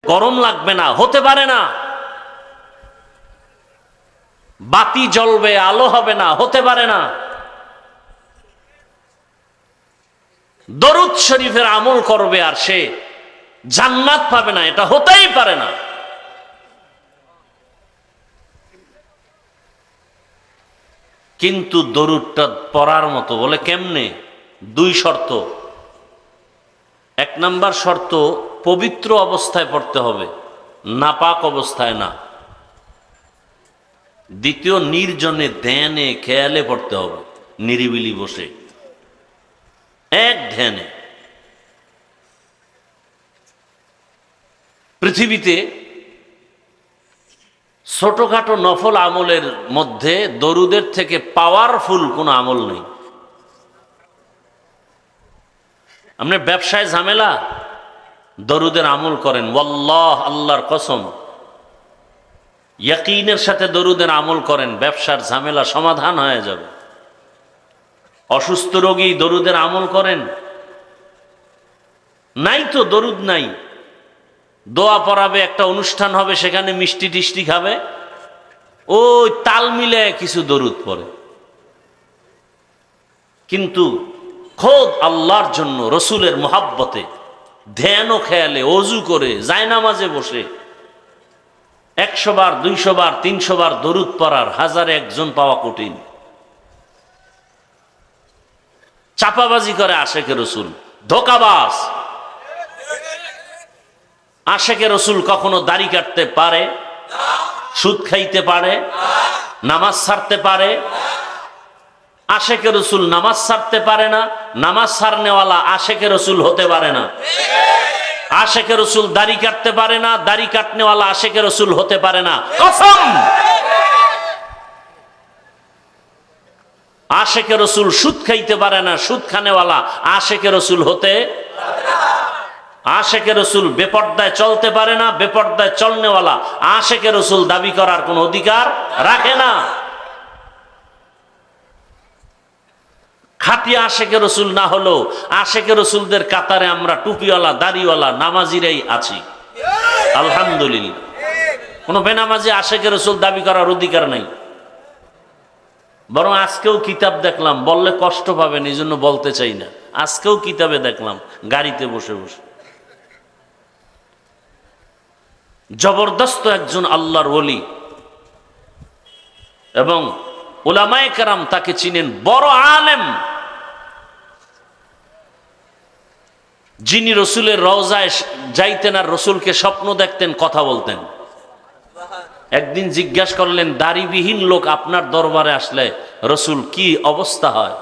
গরম লাগবে না, হতে পারে না। বাতি জ্বলবে, আলো হবে না, হতে পারে না। দরুদ শরীফের আমল করবে আর সে জান্নাত পাবে না, এটা হতেই পারে না। কিন্তু দরুদটা পড়ার মতো বলে কেমনে? দুই শর্ত। এক নাম্বার শর্ত, পবিত্র অবস্থায় পড়তে হবে, নাপাক অবস্থায় না। দ্বিতীয়, নির্জনে ধ্যানে খেয়ালে পড়তে হবে, নিরিবিলি বসে এক ধ্যানে। পৃথিবীতে ছোটখাটো নফল আমলের মধ্যে দরুদের থেকে পাওয়ারফুল কোনো আমল নেই। আপনি ব্যবসায় ঝামেলা, দরুদের আমল করেন, ওয়াল্লাহ, আল্লাহর কসম, ইয়াকিনের সাথে দরুদের আমল করেন, ব্যবসার ঝামেলা সমাধান হয়ে যাবে। অসুস্থ রোগী, দরুদের আমল করেন। নাই তো দরুদ নাই, দোয়া পড়াবে, একটা অনুষ্ঠান হবে, সেখানে মিষ্টি টিষ্টি খাবে, ওই তাল মিলে কিছু দরুদ পড়ে। কিন্তু খোদ আল্লাহর জন্য, রসুলের মোহাব্বতে, ধ্যান ও খেয়ালে, অজু করে, জায়নামাজে বসে 100 বার, 200 বার, 300 বার দরুদ পড়ার হাজারে একজন পাওয়া কঠিন। চাপাবাজি করে আশেকে রসুল, ধোঁকাবাজ। আশেকে রসুল কখনো দাড়ি কাটতে পারে, সুদ খাইতে পারে, নামাজ ছাড়তে পারে? আশেকে রসুল নামাজ ছাড়তে পারে না, নামাজ ছাড়নেওয়ালা আশেকে রসুল হতে পারে না। আশেকে রসুল দাড়ি কাটতে পারে না, দাড়ি কাটনেওয়ালা আশেকে রসুল হতে পারে না। কসম। আশেকে রসুল সুদ খাইতে পারে না, সুদ খানেওয়ালা আশেকে রসুল হতে। আশেকে রসুল বেপর্দায় চলতে পারে না, বেপর্দায় চলনেওয়ালা আশেকে রসুল দাবি করার কোন অধিকার রাখে না। খাঁটি আশেকে রসুল না হলো আশেকে রসুলদের কাতারে আমরা টুপিওয়ালা, দাড়িওয়ালা, নামাজিরাই আছি, আলহামদুলিল্লাহ। কোন বেনামাজি আশেকে রসুল দাবি করার অধিকার নাই। বরং আজকেও কিতাব দেখলাম, বললে কষ্ট পাবেন, এই জন্য বলতে চাই না। আজকেও কিতাবে দেখলাম, গাড়িতে বসে বসে জবরদস্ত একজন আল্লাহর ওলি, এবং উলামায়ে কেরাম তাকে চিনেন, বড় আলেম, যিনি রসুলের রওজায় যাইতেন আর রসুলকে স্বপ্ন দেখতেন, কথা বলতেন। একদিন জিজ্ঞাসা করলেন, দাড়িবিহীন লোক আপনার দরবারে আসলে রসুল কি অবস্থা হয়?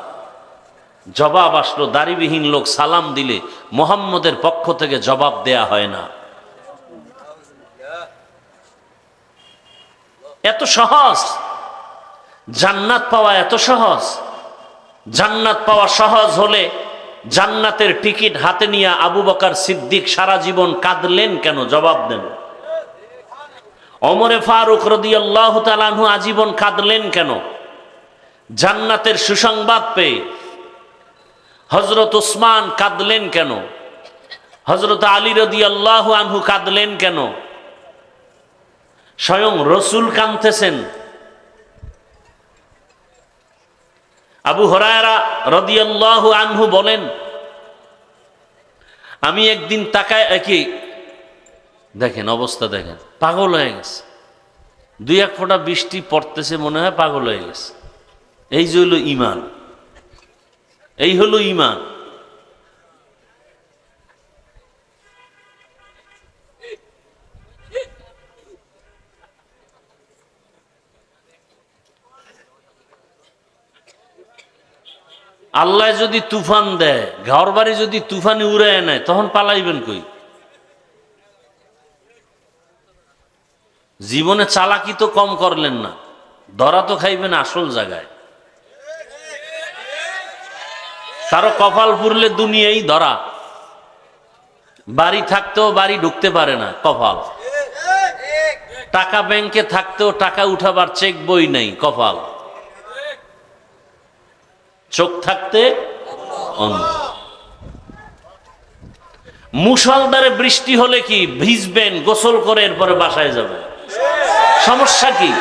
জবাব আসলো, দাড়িবিহীন লোক সালাম দিলে মুহাম্মদের পক্ষ থেকে জবাব দেয়া হয় না। এত সহজ জান্নাত পাওয়া, এত সহজ। জান্নাত পাওয়া সহজ হলে জান্নাতের টিকিট হাতে নিয়ে আবু বকর সিদ্দিক সারা জীবন কাঁদলেন কেন? জবাব দেন। ওমরে ফারুক রাদিয়াল্লাহু তাআলা আনহু আজীবন কাঁদলেন কেন? জান্নাতের সুসংবাদ পেয়ে। হযরত উসমান কাঁদলেন কেন? হযরত আলী রাদিয়াল্লাহু আনহু কাঁদলেন কেন? স্বয়ং রসুল কাঁদতেছেন। আবু হুরায়রা রাদিয়াল্লাহু আনহু বলেন, আমি একদিন তাকায়, কি দেখেন অবস্থা, দেখেন পাগল হয়ে গেছে। 2-1 ফোঁটা বৃষ্টি পড়তেছে, মনে হয় পাগল হয়ে গেছে। এই যে হলো ঈমান, এই হলো ঈমান। আল্লাহ যদি তুফান দেয়, ঘর বাড়ি যদি তুফানে উড়ায় নেয়, তখন পালাইবেন কই? জীবনে চালাকি তো কম করলেন না, ধরা তো খাইবেন আসল জায়গায়। কারো কপাল পুরলে দুনিয়াই ধরা, বাড়ি থাকতেও বাড়ি ঢুকতে পারে না, কপাল। টাকা ব্যাংকে থাকতেও টাকা উঠাবার চেক বই নাই, কপাল। চোখ থাকতে অন্ধ। মুষলধারে বৃষ্টি হলে কি ভিজবেন, গোসল করে এরপরে বাসায় যাবেন, সমস্যা কি?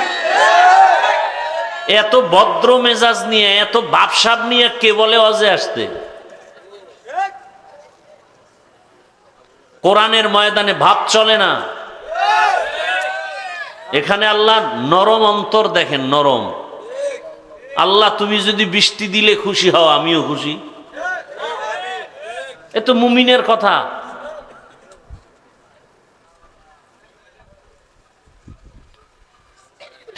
এত ভদ্র মেজাজ নিয়ে, এত ভাবসাব নিয়ে কে বলে অজে আসতে? কোরআনের ময়দানে ভাব চলে না। এখানে আল্লাহ নরম অন্তর দেখেন, নরম। আল্লাহ তুমি যদি বৃষ্টি দিলে খুশি হও, আমিও খুশি। এ তো মুমিনের কথা।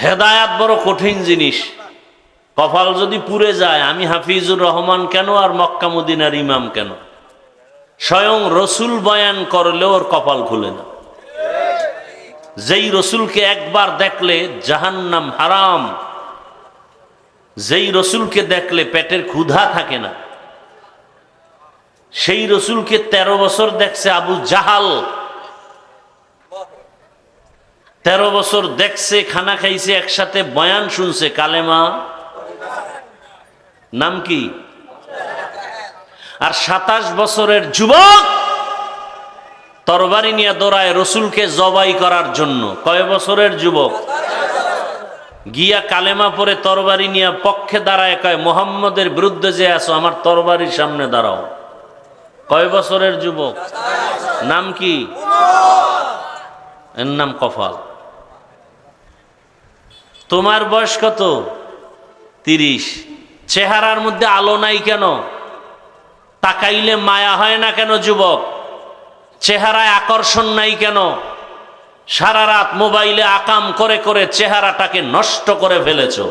হেদায়াত বড় কঠিন জিনিস। কপাল যদি পুড়ে যায়, আমি হাফিজুর রহমান কেন আর মক্কা মদিনার ইমাম কেন? স্বয়ং রসুল বয়ান করলেও ওর কপাল খুলে না। যেই রসুলকে একবার দেখলে জাহান্নাম হারাম, যেই রসুলকে দেখলে পেটের ক্ষুধা থাকে না, সেই রসুলকে 13 বছর দেখছে আবু জাহাল। 13 বছর দেখছে, খানা খাইছে, একসাথে বয়ান শুনছে, কালেমা নাম কি? আর 27 বছরের যুবক তরবারি নিয়ে দৌড়ায় রসুলকে জবাই করার জন্য। কয় বছরের যুবক? গিয়া কালেমা পরে তরবারি নিয়ে পক্ষে দাঁড়ায়, কয় মুহাম্মদের বিরুদ্ধে যে আছো, আমার তরবারির সামনে দাঁড়াও। কয় বছরের যুবক? নাম কি? এর নাম কফাল। তোমার বয়স কত? 30। চেহারার মধ্যে আলো নাই কেন? তাকাইলে মায়া হয় না কেন যুবক? চেহারায় আকর্ষণ নাই কেন? সারা রাত মোবাইলে আকাম করে করে চেহারাটাকে নষ্ট করে ফেলেছো।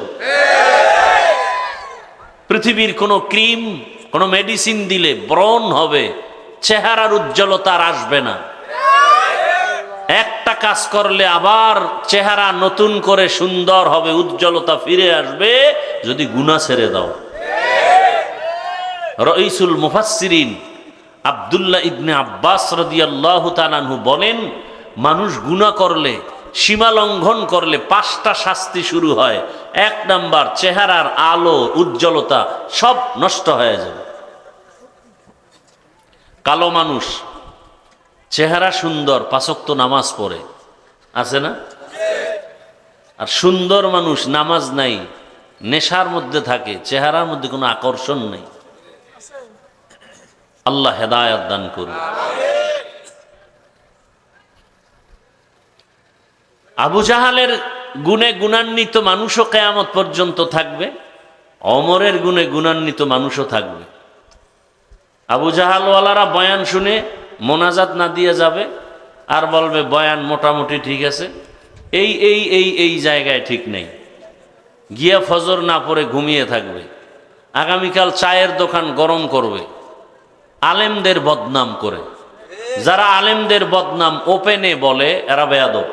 পৃথিবীর কোন ক্রিম, কোন মেডিসিন দিলে ব্রণ হবে, চেহারার উজ্জ্বলতা আর আসবে না। একটা কাজ করলে আবার চেহারা নতুন করে সুন্দর হবে, উজ্জ্বলতা ফিরে আসবে, যদি গুনাহ ছেড়ে দাও। রাইসুল মুফাসসিরিন আব্দুল্লাহ ইবনে আব্বাস রাদিয়াল্লাহু তাআলা আনহু বলেন, মানুষ গুনাহ করলে, সীমা লঙ্ঘন করলে 5টা শাস্তি শুরু হয়। 1 নাম্বার, চেহারার আলো উজ্জ্বলতা সব নষ্ট হয়ে যাবে। কালো মানুষ, চেহারা সুন্দর, 5 ওয়াক্ত নামাজ পড়ে, আছে না? আর সুন্দর মানুষ, নামাজ নাই, নেশার মধ্যে থাকে, চেহারার মধ্যে কোনো আকর্ষণ নেই। আল্লাহ হেদায়েত দান করুন। আবু জাহালের গুণে গুণান্বিত মানুষও কিয়ামত পর্যন্ত থাকবে, ওমরের গুণে গুণান্বিত মানুষও থাকবে। আবু জাহালওয়ালারা বয়ান শুনে মোনাজাত না দিয়ে যাবে, আর বলবে বয়ান মোটামুটি ঠিক আছে, এই এই এই এই জায়গায় ঠিক নেই, গিয়া ফজর না পড়ে ঘুমিয়ে থাকবে, আগামীকাল চায়ের দোকান গরম করবে, আলেমদের বদনাম করে। যারা আলেমদের বদনাম ওপেনে বলে, এরা বেয়াদব।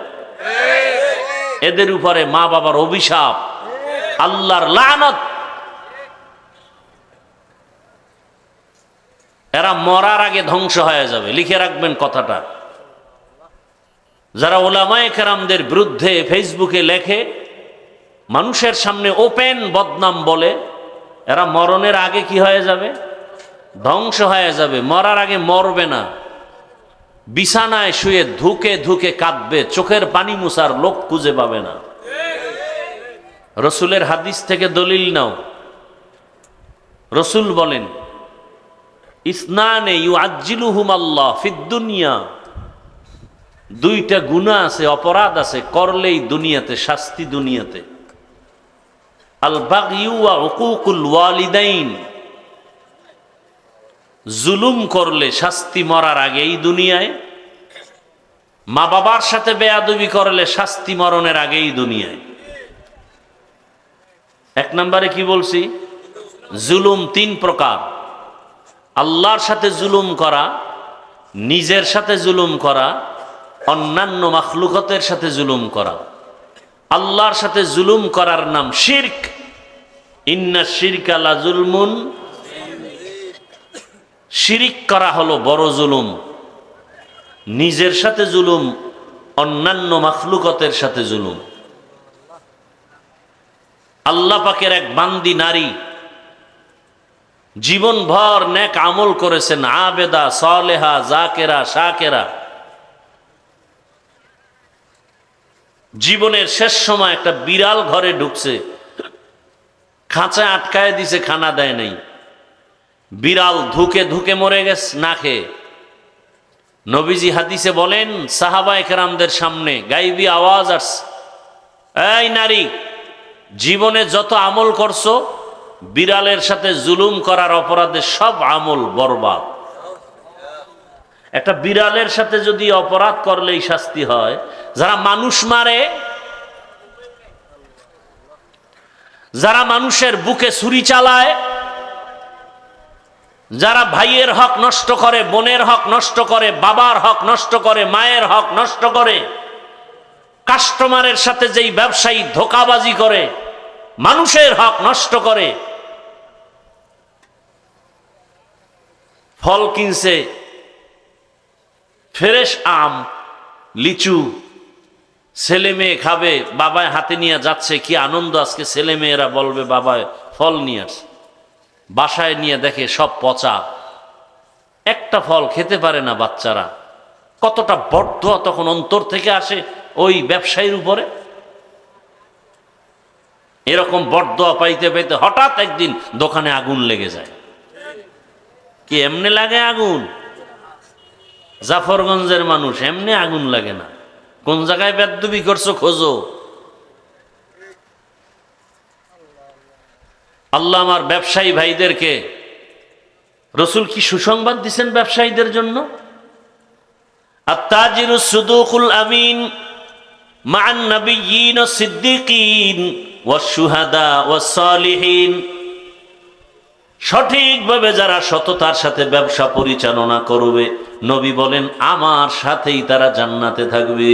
এদের উপরে মা বাবার অভিশাপ, আল্লাহর লানত। এরা মরার আগে ধ্বংস হয়ে যাবে, লিখে রাখবেন কথাটা। যারা উলামায়ে কেরামদের বিরুদ্ধে ফেসবুকে লেখে, মানুষের সামনে ওপেন বদনাম বলে, এরা মরণের আগে কি হয়ে যাবে? ধ্বংস হয়ে যাবে। মরার আগে মরবে না, বিছানায় শুয়ে ধুকে ধুকে কাঁদবে, চোখের পানি মুছার লোক খুঁজে পাবে না। রসুলের হাদিস থেকে দলিল নাও। রসুল বলেন, ইসনানে ইউআজ্জিলুহুম আল্লাহ ফিদ দুনিয়া, 2টা গুনাহ আছে, অপরাধ আছে, করলেই দুনিয়াতে শাস্তি, দুনিয়াতে। আল বাগয়ু ওয়া উকুকুল ওয়ালিদাইন, জুলুম করলে শাস্তি মরার আগেই দুনিয়ায়। মা বাবার সাথে বেয়াদবি করলে শাস্তি মরণের আগেই দুনিয়ায়। 1 নম্বরে কি বলছি? জুলুম 3 প্রকার। আল্লাহর সাথে জুলুম করা, নিজের সাথে জুলুম করা, অন্যান্য মাখলুকতের সাথে জুলুম করা। আল্লাহর সাথে জুলুম করার নাম শিরক। ইন্না শিরকা লা জুলমুন, শিরিক করা হলো বড় জুলুম। নিজের সাথে জুলুম, অন্যান্য মাখলুকতের সাথে জুলুম। আল্লাহ পাকের এক বান্দি নারী জীবনভর নেক আমল করেছেন, আবেদা সালেহা জাকেরা শাকেরা। জীবনের শেষ সময় একটা বিড়াল ঘরে ঢুকছে, খাঁচায় আটকায় দিছে, খানা দেয় নাই। বিড়াল ধুকে ধুকে মরে গেছে না খেয়ে। নবীজি হাদিসে বলেন, সাহাবায়ে কেরামদের সামনে গাইবী আওয়াজ আসছে, এই নারী, জীবনে যত আমল করছো বিড়ালের সাথে জুলুম করার অপরাধে সব আমল বরবাদ। একটা বিড়ালের সাথে যদি অপরাধ করলেই শাস্তি হয়, যারা মানুষ মারে, যারা মানুষের বুকে ছুরি চালায়, যারা ভাইয়ের হক নষ্ট করে, বোনের হক নষ্ট করে, বাবার হক নষ্ট করে, মায়ের হক নষ্ট করে, কাস্টমারের সাথে যেই ব্যবসায়ী ধোঁকাবাজি করে, মানুষের হক নষ্ট করে, ফল কিনছে, ফ্রেশ আম লিচু, ছেলে মেয়ে খাবে, বাবায় হাতে নিয়ে যাচ্ছে, কি আনন্দ আজকে ছেলে মেয়েরা বলবে বাবায় ফল নিয়ে আসছে। বাসায় নিয়ে দেখে সব পচা, একটা ফল খেতে পারে না বাচ্চারা। কতটা বরদোয়া তখন অন্তর থেকে আসে ওই ব্যবসায়ীর উপরে। এরকম বরদোয়া পাইতে পাইতে হঠাৎ একদিন দোকানে আগুন লেগে যায়। কি এমনি লাগে আগুন? জাফরগঞ্জের মানুষ, এমনি আগুন লাগে না। কোন জায়গায় বেদবি করছো খোঁজো। আল্লাহ আমার ব্যবসায়ী ভাইদেরকে, রসুল কি সুসংবাদ দিচ্ছেন ব্যবসায়ীদের জন্য? আত-তাজিরু সুদুকুল আমিন মা'আন নাবিয়্যিন ওয়াস সিদ্দিকিন ওয়াস শুহাদা ওয়াস সালিহিন। সঠিকভাবে যারা সততার সাথে ব্যবসা পরিচালনা করবে, নবী বলেন আমার সাথেই তারা জান্নাতে থাকবে।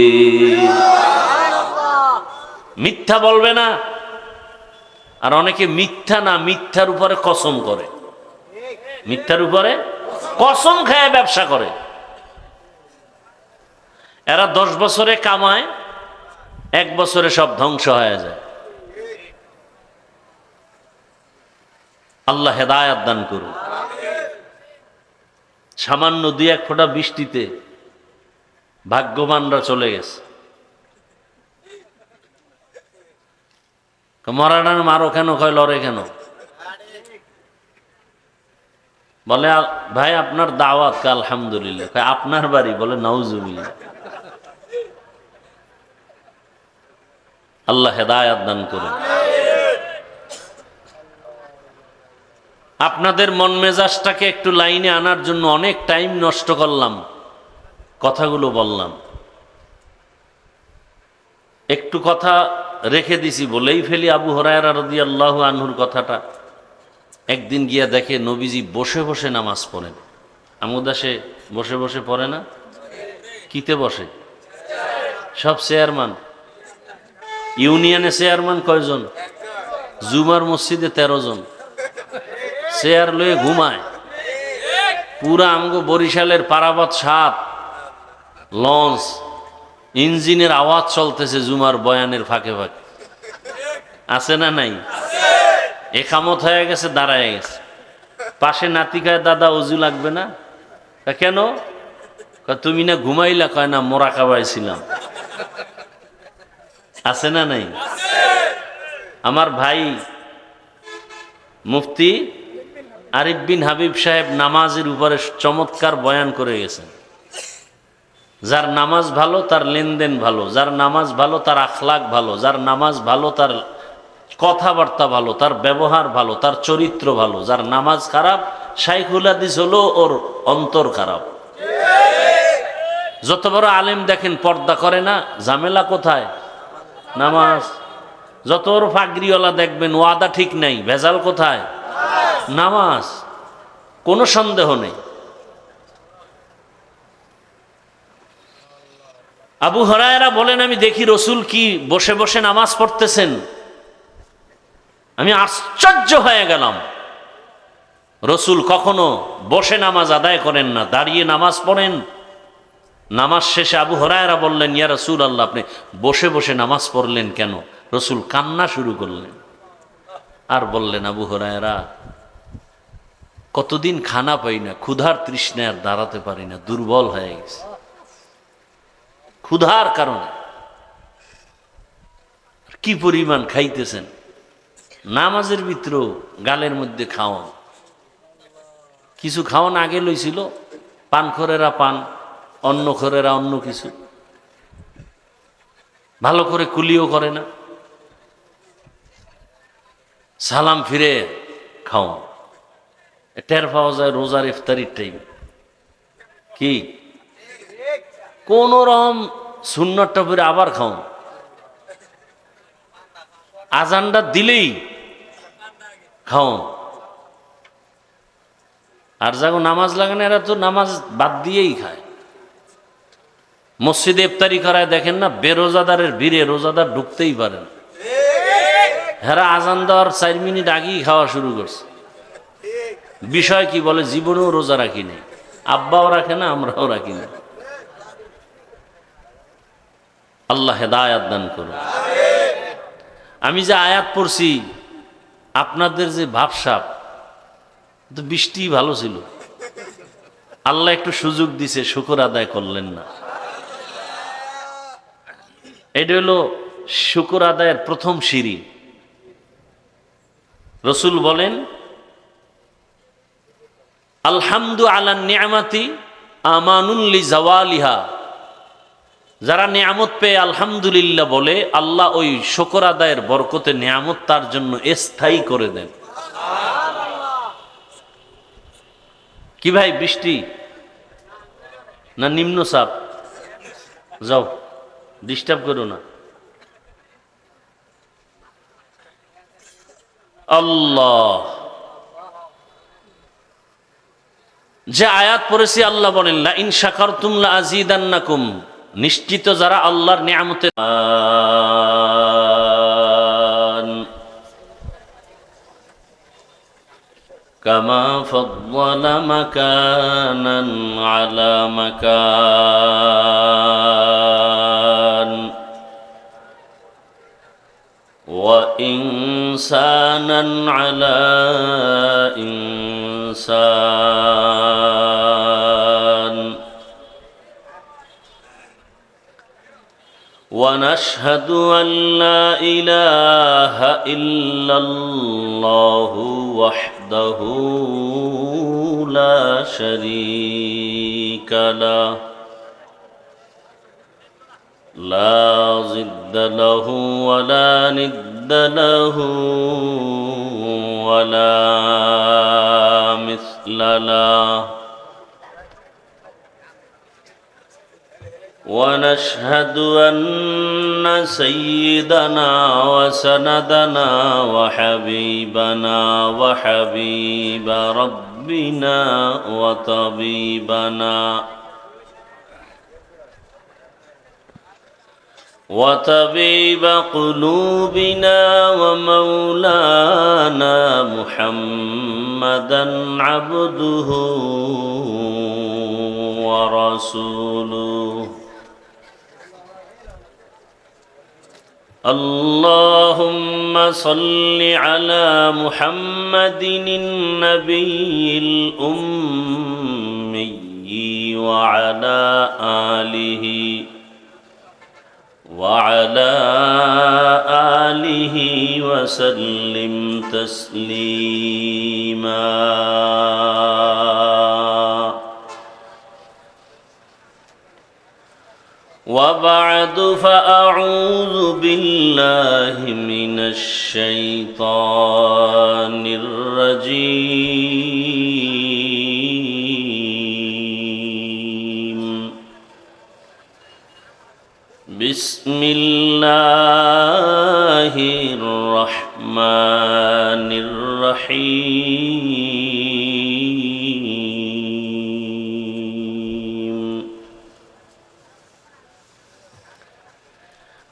মিথ্যা বলবে না। আর অনেকে মিথ্যা না, মিথ্যার উপরে কসম করে, মিথ্যার উপরে কসম খায় ব্যবসা করে। এরা 10 বছরে কামায়, 1 বছরে সব ধ্বংস হয়ে যায়। আল্লাহ হেদায়াত দান করুন। সামান্য 2-1 ফোঁটা বৃষ্টিতে ভাগ্যবানরা চলে গেছে। মরাডান মারো কেন, কয় লড়ে কেন? বলে ভাই আপনার দাওয়াত, কা আলহামদুলিল্লাহ। কয় আপনার বাড়ি? বলে নাউজুবিল্লাহ। আল্লাহ হেদায়াত দান করুন। আপনাদের মন মেজাজটাকে একটু লাইনে আনার জন্য অনেক টাইম নষ্ট করলাম, কথাগুলো বললাম। একটু কথা রেখে দিছি বলেই ফেলি আবু হুরায়রা রাদিয়াল্লাহু আনহুর কথাটা। একদিন গিয়া দেখে নবীজি বসে বসে নামাজ পড়েন। আমুদাসে বসে বসে পড়ে না, কিতে বসে? সব চেয়ারম্যান, ইউনিয়নে চেয়ারম্যান কয়জন? জুমার মসজিদে 13 জন চেয়ার লয়ে ঘুমায়। পুরা আমগো বরিশালের পারাবত 7 লঞ্চ, ইঞ্জিনের আওয়াজ চলতেছে জুমার বয়ানের ফাঁকে ফাঁকে। আছে না নাই? একামত হয়ে গেছে, দাঁড়ায় গেছে। পাশে নাতি কয় দাদা অজু লাগবে না? কেন? তুমি না ঘুমাইলা? কয় না মোরাকাবায় ছিলাম। আছে না নাই? আমার ভাই মুফতি আরিফ বিন হাবিব সাহেব নামাজের উপরে চমৎকার বয়ান করে গেছেন। যার নামাজ ভালো তার লেনদেন ভালো, যার নামাজ ভালো তার আখলাক ভালো, যার নামাজ ভালো তার কথাবার্তা ভালো, তার ব্যবহার ভালো, তার চরিত্র ভালো। যার নামাজ খারাপ, শাইখুল হাদিস হলো ওর অন্তর খারাপ। যত বড় আলেম দেখেন পর্দা করে না, ঝামেলা কোথায়? নামাজ। যত বড় ফাগরিওয়ালা দেখবেন ওয়াদা ঠিক নাই, ভেজাল কোথায়? নামাজ। কোনো সন্দেহ নেই। আবু হুরায়রা বলেন আমি দেখি রসুল কি বসে বসে নামাজ পড়তেছেন। আমি আশ্চর্য হয়ে গেলাম। রসুল কখনো বসে নামাজ আদায় করেন না, দাঁড়িয়ে নামাজ পড়েন। নামাজ শেষে আবু হুরায়রা বললেন ইয়া রাসূলুল্লাহ, আপনি বসে বসে নামাজ পড়লেন কেন? রসুল কান্না শুরু করলেন আর বললেন আবু হুরায়রা, কতদিন খানা পাই না, ক্ষুধার তৃষ্ণায় আর দাঁড়াতে পারি না, দুর্বল হয়ে গেছে ক্ষুধার কারণে। কি পরিমাণ খাইতেছেন, নামাজের ভিতরেও গালের মধ্যে খাওয়া। কিছু খাওয়ান আগে লইছিল, পানখরেরা পান, অন্নখরেরা অন্য কিছু, ভালো করে কুলিও করে না, সালাম ফিরে খাওয়া। টের পাওয়া যায় রোজার ইফতারির টাইম কি কোন রকম সুন্নতটা পরে আবার খাও, আজানটা দিলেই খাও। আর যাগো নামাজ লাগানো এরা তো নামাজ বাদ দিয়েই খায়। মসজিদে ইফতারি করায় দেখেন না, বেরোজাদারের ভিড়ে রোজাদার ঢুকতেই পারেন। হেরা আজান দেওয়ার 4 মিনিট আগেই খাওয়া শুরু করছে। বিষয় কি বলে, জীবনেও রোজা রাখি নেই, আব্বাও রাখে না, আমরাও রাখি না। আল্লাহ হেদায়াত দান করুন। আমি যে আয়াত পড়ছি, আপনাদের যে ভাবসাব, তো বৃষ্টি ভালো ছিল, আল্লাহ একটু সুযোগ দিছে, শুকর আদায় করলেন না। এটা হলো শুকর আদায়ের প্রথম সিঁড়ি। রসুল বলেন, আলহামদু আলা নিয়ামাতি আমানুল্লি জাওয়ালিহা। যারা নিয়ামত পেয়ে আলহামদুলিল্লাহ বলে, আল্লাহ ওই শুকর আদায়ের বরকতে নিয়ামত তার জন্য স্থায়ী করে দেন। কি ভাই, বৃষ্টি না নিম্নচাপ? যাও, ডিস্টার্ব করো না। আল্লাহ যে আয়াত পড়েছি, আল্লাহ বলেন, লা ইন শাকারতুম লা আযীদান্নাকুম। নিশ্চিত যারা আল্লাহর নিয়ামতে কামা ফাদ্দালা মাকানান আলা মাকান ওয়া ইনসানান আলা ইনসান। ونشهد أن لا إله إلا الله وحده لا شريك له لا ضد له ولا ند له ولا مثل له. ونشهد أن سيدنا وسندنا وحبيبنا وحبيب ربنا وطبيب قلوبنا ومولانا محمدا عبده ورسوله. اللهم صل على محمد النبي الأمي وعلى آله وسلم تسليما. وبعد فأعوذ بالله من الشيطان الرجيم. بسم الله الرحمن الرحيم.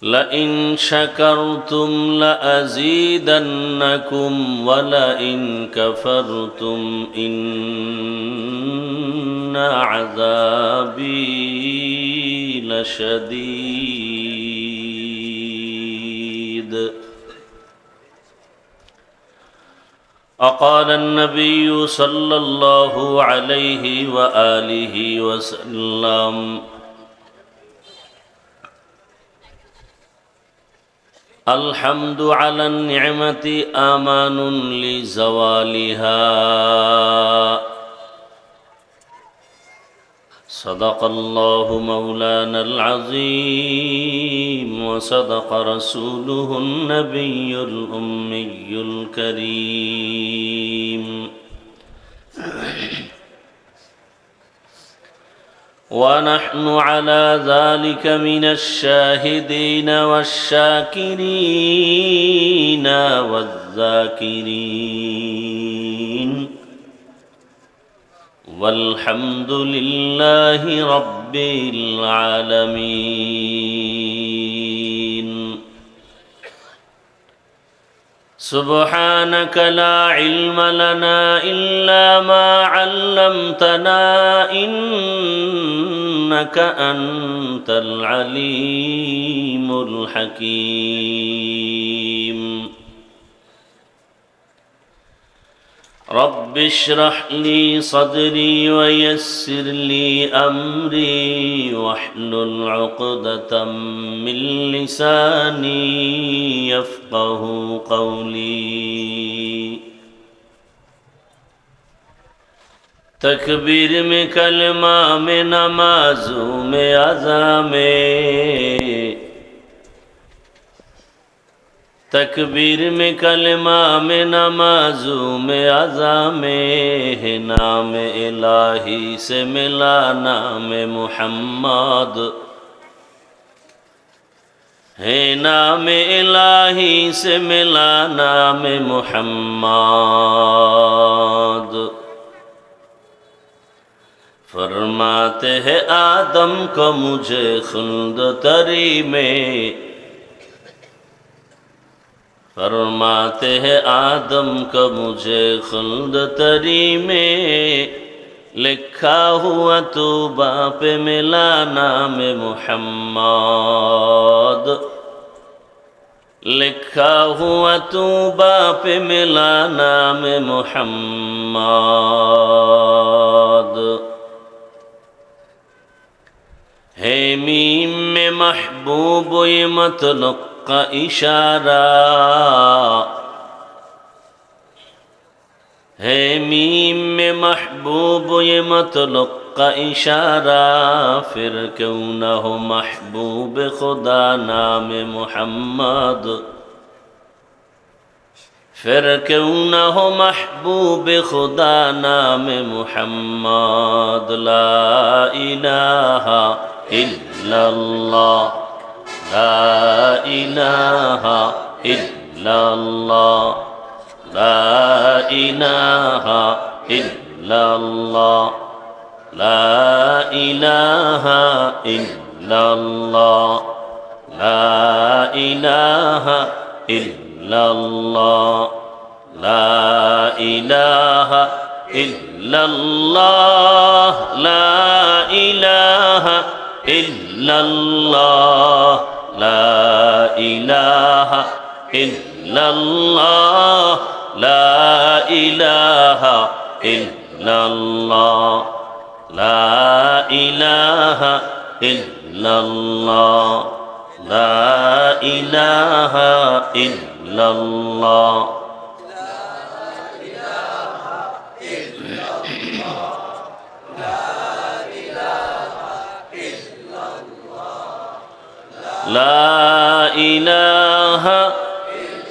لئن شكرتم لأزيدنكم ولئن كفرتم إن عذابي لشديد. وقال النبي صلى الله عليه وآله وسلم الحمد على النعمة أمان لزوالها صدق الله مولانا العظيم وصدق رسوله النبي الأمي الكريم ونحن على ذلك من الشاهدين والشاكرين والذاكرين والحمد لله رب العالمين سبحانك لا علم لنا إلا ما علمتنا إنك أنت العليم الحكيم رب اشرح لي صدري ويسر لي أمري واحلل عقدة من لساني يفقه قولي تکبیر میں کلمہ میں نمازوں میں اذان میں تکبیر میں کلمہ میں نمازوں میں اذان میں ہے نام الہی سے ملا نام محمد ہے نام الہی سے ملا نام محمد فرماتے ہیں آدم کو مجھے خلد تری میں فرماتے ہیں آدم کو مجھے خلد تری میں لکھا ہوا توبہ پہ ملا نام محمد لکھا ہوا توبہ پہ ملا نام محمد ہے میم میں محبوب یہ مطلق کا اشارہ ہے میم میں محبوب یہ مطلق کا اشارہ پھر کیوں نہ ہو محبوب خدا نام محمد پھر کیوں نہ ہو محبوب خدا نام محمد لا الہ الا اللہ لا الہ الا اللہ لا الہ الا اللہ لا الہ الا اللہ لا الہ الا اللہ لا الہ الا اللہ لا الہ الا اللہ لا الہ الا اللہ لا الہ الا اللہ لا الہ الا اللہ لا الہ الا اللہ لا الہ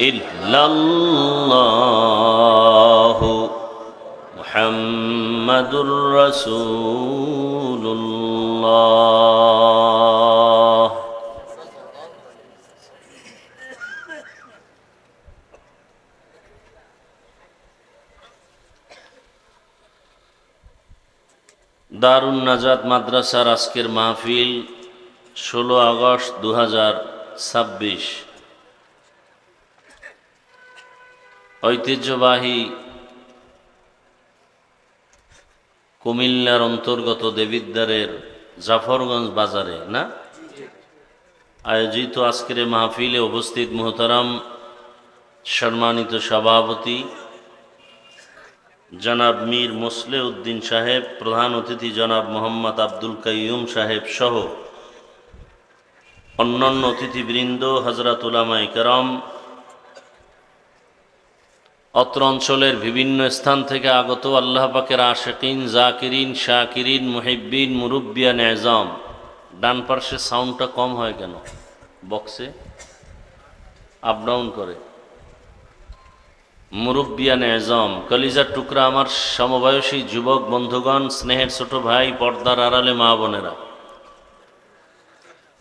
الا اللہ محمد رسول اللہ দারুন নাজাত মাদ্রাসার আজকের মাহফিল 16 আগস্ট 2026 ঐতিহ্যবাহী কুমিল্লার অন্তর্গত দেবিদ্বারের জাফরগঞ্জ বাজারে না আয়োজিত আজকের মাহফিলে উপস্থিত মুহতারাম সম্মানিত সভাপতি জনাব মীর মোসলে উদ্দিন সাহেব, প্রধান অতিথি জনাব মোহাম্মদ আব্দুল কাইয়ুম সাহেব সহ অন্যান্য অতিথিবৃন্দ, হযরত উলামায়ে কেরাম, অত্র অঞ্চলের বিভিন্ন স্থান থেকে আগত আল্লাহ পাকের আশিকিন, জাকিরিন, শাকিরিন, মুহিব্বিন, মুরব্বিয়ান এজাম। ডান পার্শ্বে সাউন্ডটা কম হয় কেন? বক্সে আপ ডাউন করে। মুরব্বিয়ান এজাম, কলিজার টুকরা আমার সমবয়সী যুবক বন্ধুগণ, স্নেহের ছোট ভাই, পর্দার আড়ালে মা বোনেরা,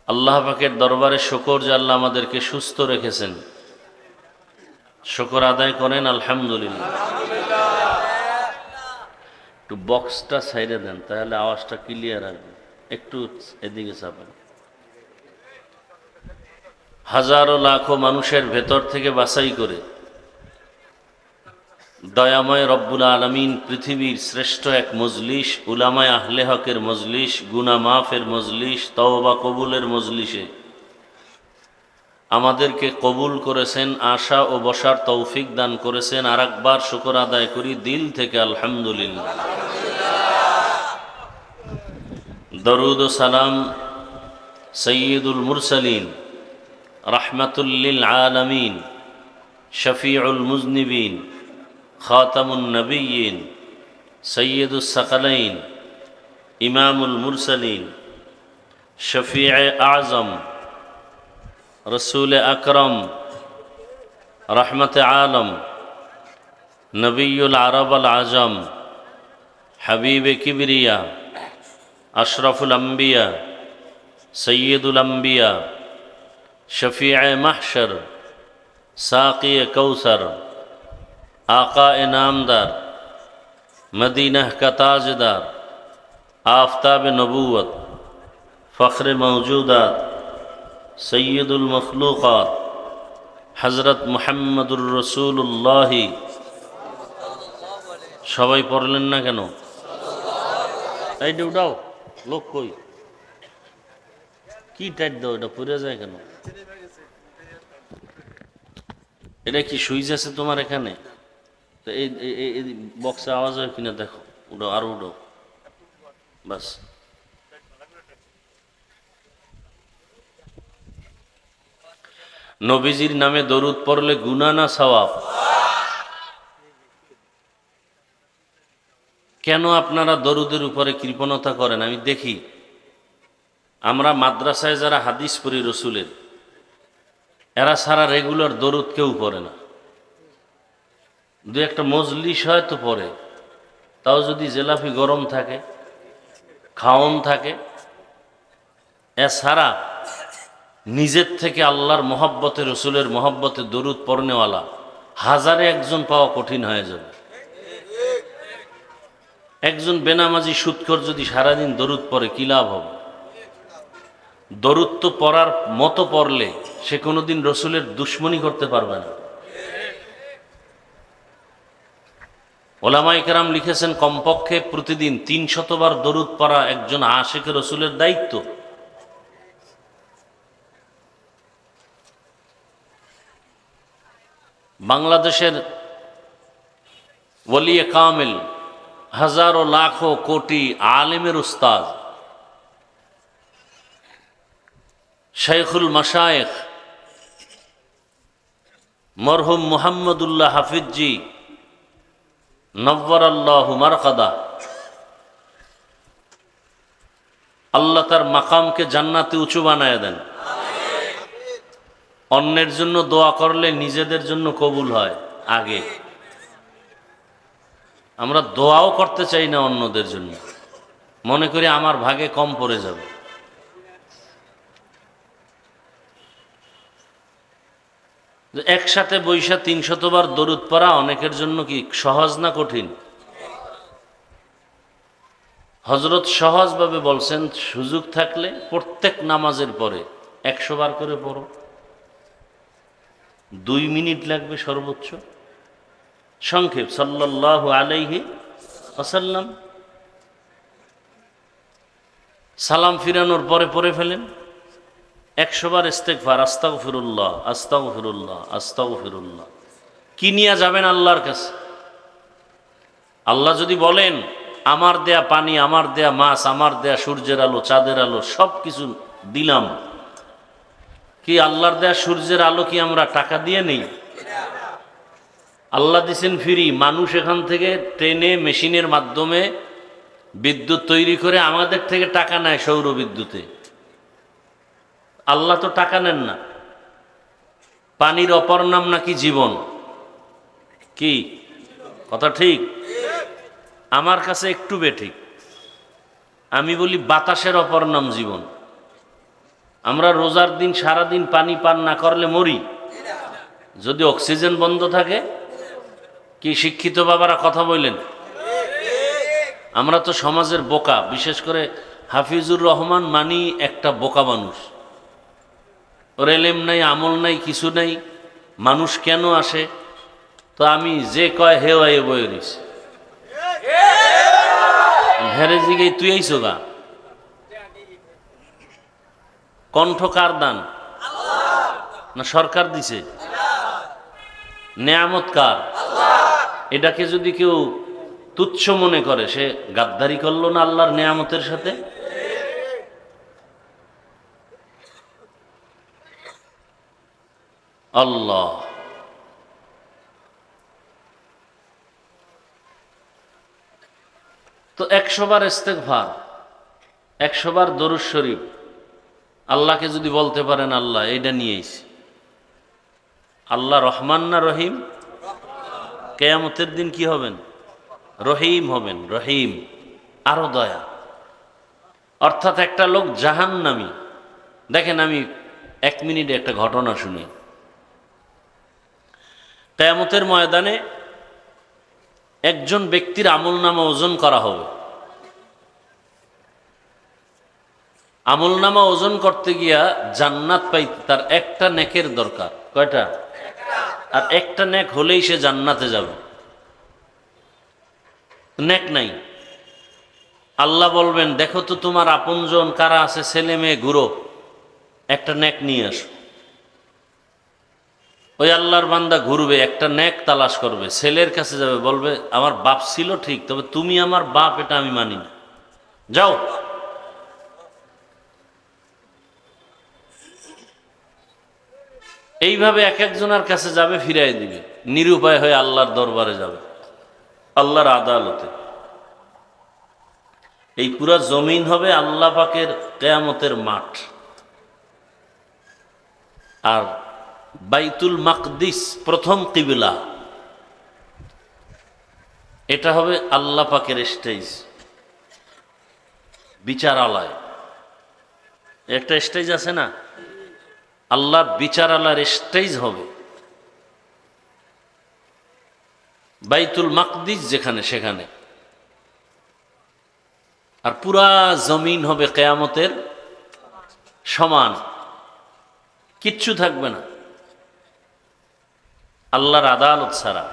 আল্লাহ পাকের দরবারে শুকর যে আল্লাহ আমাদেরকে সুস্থ রেখেছেন। শুকর আদায় করেন আলহামদুলিল্লাহ। একটু বক্সটা সাইডে দেন, তাহলে আওয়াজটা ক্লিয়ার আসবে। একটু এদিকে চাপেন। হাজারো লাখো মানুষের ভেতর থেকে বাছাই করে দয়াময় রব্বুল আলামিন পৃথিবীর শ্রেষ্ঠ এক মজলিস, উলামায়ে আহলে হকের মজলিস, গুনাহ মাফের মজলিস, তওবা কবুলের মজলিসে আমাদেরকে কবুল করেছেন, আশা ও বসার তৌফিক দান করেছেন। আর একবার শুকর আদায় করি দিল থেকে আলহামদুলিল্লাহ। দরুদ ও সালাম সৈয়দুল মুরসালিন, রাহমাতুল লিল আলামিন, শফিউল মুজনিবিন, খাতামুন নবিয়্যিন, সৈয়দুস সাকালাইন, ইমামুল মুরসালিন, শফিয়ে আজম, রসুল আকরম, রহমত আলম, নবীল আরব আল আজম, হাবিব কিবরিয়া, আশরফুল আম্বিয়া, সৈয়দুল আম্বিয়া, শফিয়ে মাহশর, সাকি কৌসর, आका नामदार, मदीना का ताजदार, आफ्ताब नबूवत, फ़ख्र मौजूदात, सैयदुल मखलूक़ात, हज़रत मुहम्मदुर रसूलुल्लाह। সবাই পড়লেন না কেন? এই উঠাও, লোক কই? কি টাইট দাও, এটা পড়ে যায় কেন? এটা কি সুইচ আছে তোমার এখানে? তো এই বক্সে আওয়াজ হয় কিনা দেখো, উঠো, আরো উঠো, বাস। নবীজির নামে দরুদ পড়লে গুনাহ না সওয়াব? কেন আপনারা দরুদের উপরে কৃপণতা করেন? আমি দেখি আমরা মাদ্রাসায় যারা হাদিস পড়ি রসুলের, এরা সারা রেগুলার দরুদ কেউ পড়ে না। দু একটা মজলিস হয় তো পড়ে, তাও যদি জেলাপি গরম থাকে, খাওন থাকে। এছাড়া নিজের থেকে আল্লাহর মহব্বতে, রসুলের মহব্বতে দরুদ পড়নেওয়ালা হাজারে একজন পাওয়া কঠিন হয়ে যাবে। একজন বেনামাজি সুদখোর যদি সারাদিন দরুদ পড়ে কি লাভ হবে? দরুদ তো পড়ার মতো পড়লে সে কোনোদিন রসুলের দুশ্মনী করতে পারবে না। ওলামায়ে কেরাম লিখেছেন কমপক্ষে প্রতিদিন 300 বার দরুদ পড়া একজন আশিকে রসুলের দায়িত্ব। বাংলাদেশের ওলিয়ে কামিল, হাজারো লাখো কোটি আলেমের উস্তাদ, শাইখুল মাশায়েখ মরহুম মুহাম্মদুল্লাহ হাফিজি নব্বরাল্লাহু মারকাদা, আল্লাহ তার মাকামকে জান্নাতে উঁচু বানায় দেন। অন্যের জন্য দোয়া করলে নিজেদের জন্য কবুল হয় আগে। আমরা দোয়াও করতে চাই না অন্যদের জন্য, মনে করি আমার ভাগে কম পড়ে যাবে। একসাথে বৈশা 300 বার দরুদ পড়া অনেকের জন্য কি সহজ না কঠিন? হযরত সহজভাবে বলছেন, সুযোগ থাকলে প্রত্যেক নামাজের পরে 100 বার করে পড়ো। 2 মিনিট লাগবে সর্বোচ্চ। সংক্ষেপ সাল্লাল্লাহু আলাইহি ওয়াসাল্লাম, সালাম ফিরানোর পরে পড়ে ফেলেন 100 বার ইস্তেগফার, আস্তাগফিরুল্লাহ আস্তাগফিরুল্লাহ আস্তাগফিরুল্লাহ। কি নিয়ে যাবেন আল্লাহর কাছে? আল্লাহ যদি বলেন আমার দেয়া পানি, আমার দেয়া মাছ, আমার দেয়া সূর্যের আলো, চাঁদের আলো, সব কিছু দিলাম, কি আল্লাহর দেয়া সূর্যের আলো কি আমরা টাকা দিয়ে নেই? আল্লাহ দিছেন ফ্রি। মানুষ এখান থেকে ট্রেনে মেশিনের মাধ্যমে বিদ্যুৎ তৈরি করে আমাদের থেকে টাকা নেয় সৌর বিদ্যুতে। আল্লাহ তো টাকা নেন না। পানির অপর নাম নাকি জীবন। কি কথা ঠিক? আমার কাছে একটু বেঠিক। আমি বলি বাতাসের অপর নাম জীবন। আমরা রোজার দিন সারাদিন পানি পান না করলে মরি। যদি অক্সিজেন বন্ধ থাকে, কি শিক্ষিত বাবারা কথা বললেন? আমরা তো সমাজের বোকা, বিশেষ করে হাফিজুর রহমান মানি একটা বোকা মানুষ। ওর এলেম নাই, আমল নাই, কিছু নাই। মানুষ কেন আসে? তো আমি যে কয় হে ওয়ে বইরিস হেরে জিগে তুই আইছো গা। কণ্ঠ কার দান? না সরকার দিছে? নেয়ামত কার? এটাকে যদি কেউ তুচ্ছ মনে করে, সে গাদ্দারি করলো না আল্লাহর নেয়ামতের সাথে? আল্লাহ তো 100 বার ইস্তেগফার, 100 বার দরুদ শরীফ, আল্লাহকে যদি বলতে পারেন আল্লাহ এইটা নিয়েছি। আল্লাহ রহমান না রহিম? কিয়ামতের দিন কি হবেন? রহিম হবেন। রহিম, আরো দয়া। অর্থাৎ একটা লোক জাহান্নামী। দেখেন আমি 1 মিনিটে একটা ঘটনা শুনি। কিয়ামতের ময়দানে একজন ব্যক্তির আমলনামা ওজন করা হবে। আমলনামা ওজন করতে গিয়া জান্নাত পাইতে তার একটা নেকের দরকার। কয়টা? আর একটা নেক হলেই সে জান্নাতে যাবে। নেক নাই। আল্লাহ বলবেন দেখো তো তোমার আপনজন কারা আছে, ছেলে মেয়ে, ঘুরো, একটা নেক নিয়ে আসো। ওই আল্লাহর বান্দা ঘুরবে, একটা নেক তালাশ করবে, ছেলের কাছে যাবে, বলবে আমার বাপ ছিল ঠিক, তবে তুমি আমার বাপ এটা আমি মানি না, যাও। এইভাবে এক একজনের কাছে যাবে, ফিরাই দিবে, নিরুপায় হয়ে আল্লাহর দরবারে যাবে, আল্লাহর আদালতে। এই পুরা জমিন হবে আল্লাহ পাকের কিয়ামতের মাঠ। আর বাইতুল মাকদিস প্রথম কিবলা, এটা হবে আল্লাহ পাকের স্টেজ, বিচারালয়। একটা স্টেজ আছে না, আল্লাহর বিচারালয়ের স্টেজ হবে বাইতুল মাকদিস যেখানে, সেখানে। আর পুরা জমিন হবে কিয়ামতের সমান, কিচ্ছু থাকবে না আল্লাহর আদালত ছাড়া।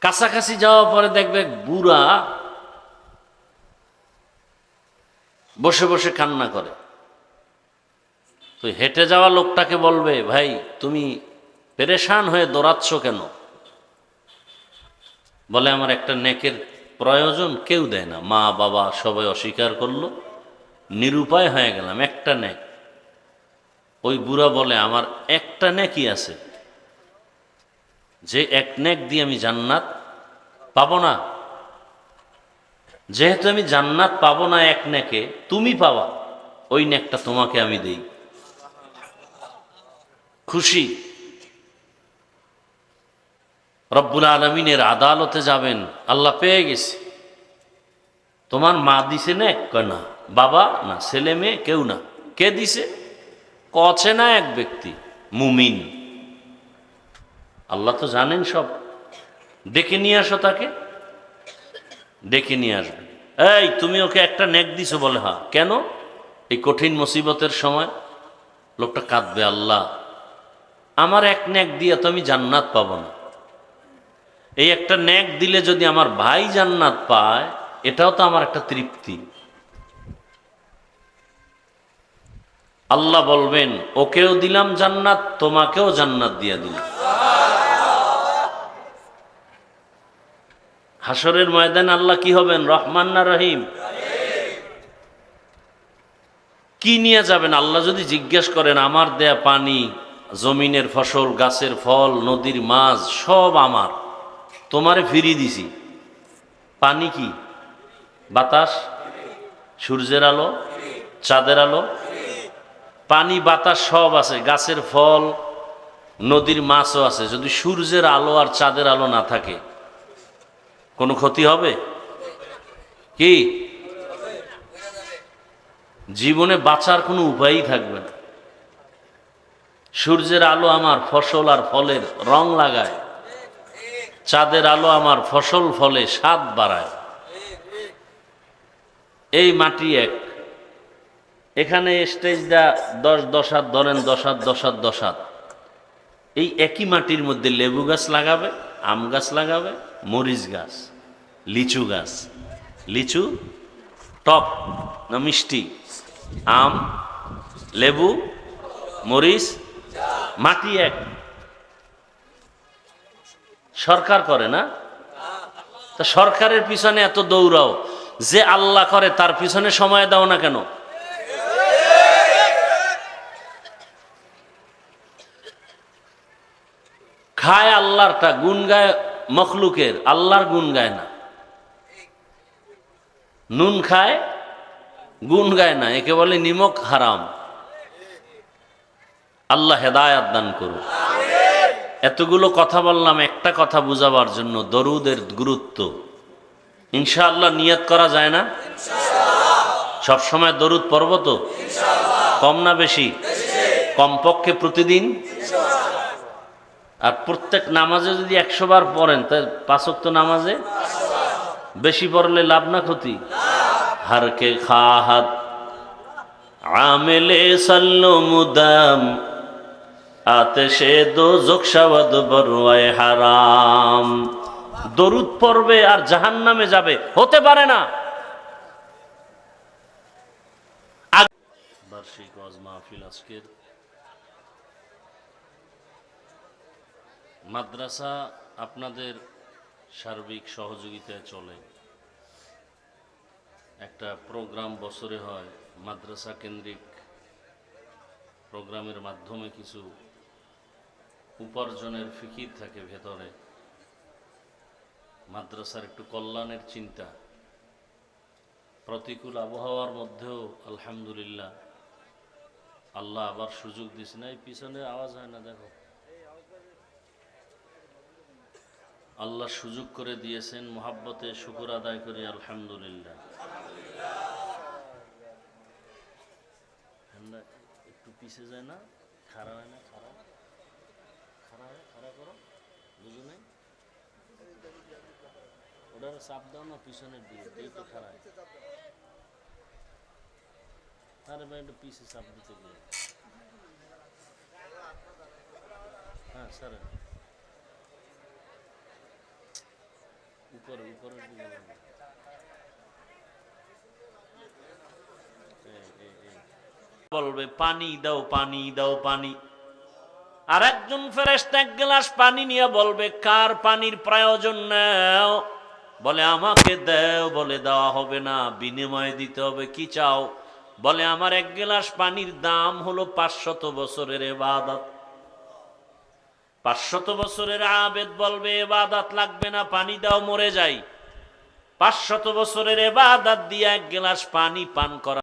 কাছাকাছি যাওয়ার পরে দেখবে বুড়া বসে বসে কান্না করে। তো হেঁটে যাওয়া লোকটাকে বলবে ভাই তুমি পেরেশান হয়ে দৌড়াচ্ছ কেন? বলে আমার একটা নেকের প্রয়োজন, কেউ দেয় না, মা বাবা সবাই অস্বীকার করলো, নিরুপায় হয়ে গেলাম, একটা নেক। ওই বুড়া বলে আমার একটা নেকই আছে, যে এক নেক দিয়ে আমি জান্নাত পাবো না। যেহেতু আমি জান্নাত পাবো না এক নেকে, তুমি পাবা, ওই নেকটা তোমাকে আমি দেই। খুশি। রব্বুল আলামিনের আদালতে যাবেন, আল্লাহ পেয়ে গেছি। তোমার মা দিছে নেক? কয় না। বাবা? না। ছেলে মেয়ে? কেউ না। কে দিছে? কছে না এক ব্যক্তি, মুমিন। আল্লাহ তো জানেন সব। ডেকে নিয়ে আসো তাকে, ডেকে নিয়ে আসবে। এই তুমি ওকে একটা নেক দিছো? বলে হ্যাঁ। কেন? এই কঠিন মুসিবতের সময়। লোকটা কাঁদবে, আল্লাহ আমার এক নেক দিয়ে তো আমি জান্নাত পাবো না, এই একটা নেক দিলে যদি আমার ভাই জান্নাত পায়, এটাও তো আমার একটা তৃপ্তি। আল্লাহ বলবেন ওকেও দিলাম জান্নাত, তোমাকেও জান্নাত দিয়ে দিলাম। হাসরের ময়দানে আল্লাহ কি হবেন? রহমান না রহিম? কি নিয়ে যাবেন? আল্লাহ যদি জিজ্ঞেস করেন, আমার দেয়া পানি, জমিনের ফসল, গাছের ফল, নদীর মাছ সব আমার, তোমারে ফিরিয়ে দিছি, পানি কি? বাতাস, সূর্যের আলো, চাঁদের আলো, পানি বাতাস সব আছে, গাছের ফল, নদীর মাছও আছে। যদি সূর্যের আলো আর চাঁদের আলো না থাকে, কোনো ক্ষতি হবে কি? জীবনে বাঁচার কোনো উপায়ই থাকবে না। সূর্যের আলো আমার ফসল আর ফলের রং লাগায়, চাঁদের আলো আমার ফসল ফলে স্বাদ বাড়ায়। এই মাটি এক, এখানে স্টেজটা 10 হাত ধরেন, 10 হাত 10 হাত। এই একই মাটির মধ্যে লেবু গাছ লাগাবে, আম গাছ লাগাবে, মরিচ গাছ, লিচু গাছ। লিচু টক না মিষ্টি? আম, লেবু, মরিচ, মাটি এক। সরকার করে না? তা সরকারের পিছনে এত দৌড়াও, যে আল্লাহ করে তার পিছনে সময় দাও না কেন? খায় আল্লাহরটা, গুণ গায় মখলুকের, আল্লাহর গুণ গায় না। নুন খায়, গুণ গায় না, একে বলে নিমক হারাম। আল্লাহ হেদায়াত দান করুন। এতগুলো কথা বললাম একটা কথা বুঝাবার জন্য, দরুদের গুরুত্ব। ইনশাআল্লাহ নিয়ত করা যায় না? সব সময় দরুদ পড়ব তো? কম না বেশি? কমপক্ষে প্রতিদিন। আর প্রত্যেক নামাজে যদি 100 বার পড়েন, তাই 5 ওয়াক্ত নামাজে বেশি পড়লে লাভ না ক্ষতি? হারকে খাহাত আমেলে সাল্লো মুদাম আতেশে দোজখ শাওয়াদ বরওয়ায়ে হারাম। দরুদ পড়বে আর জাহান্নামে যাবে, হতে পারে না। বার্ষিক ওয়াজ মাহফিল আজকের। মাদ্রাসা আপনাদের সার্বিক সহযোগিতায় চলে। একটা প্রোগ্রাম বছরে হয়, মাদ্রাসা কেন্দ্রিক প্রোগ্রামের মাধ্যমে কিছু উপার্জনের ফিকির থাকে ভেতরে। মাদ্রাসার একটু কল্যাণের চিন্তা। প্রতিকূল আবহাওয়ার মধ্যেও আলহামদুলিল্লাহ আল্লাহ আবার সুযোগ দিছে না। এই পিছনে আওয়াজ হয় না, দেখো, আল্লাহ সুযোগ করে দিয়েছেন। মুহাব্বতে শুকর আদায় করি আলহামদুলিল্লাহ। একটু পিছে যায় না, খাড়া হয় না, খাড়া করো, বুঝো নাই? ওটার চাপ দাও না পিছনের দিকে, এই তো খাড়া। আরে ভাই একটু পিছে চাপ দিতে গিয়ে, হ্যাঁ স্যার, উপরের দিকে বলবে পানি দাও, পানি দাও, পানি। আর একজন ফেরেশতা 1 গ্লাস পানি নিয়ে বলবে, কার পানির প্রয়োজন নাও? বলে আমাকে দাও। বলে দেওয়া হবে না, বিনিময়ে দিতে হবে। কি চাও? বলে আমার 1 গ্লাস পানির দাম হলো 500 বছরের ইবাদত। 500 বছরের আবেদ বলবে ইবাদত লাগবে না, পানি দাও, মরে যাই। 500 বছরের ইবাদত দিয়ে 1 গ্লাস পানি পান করা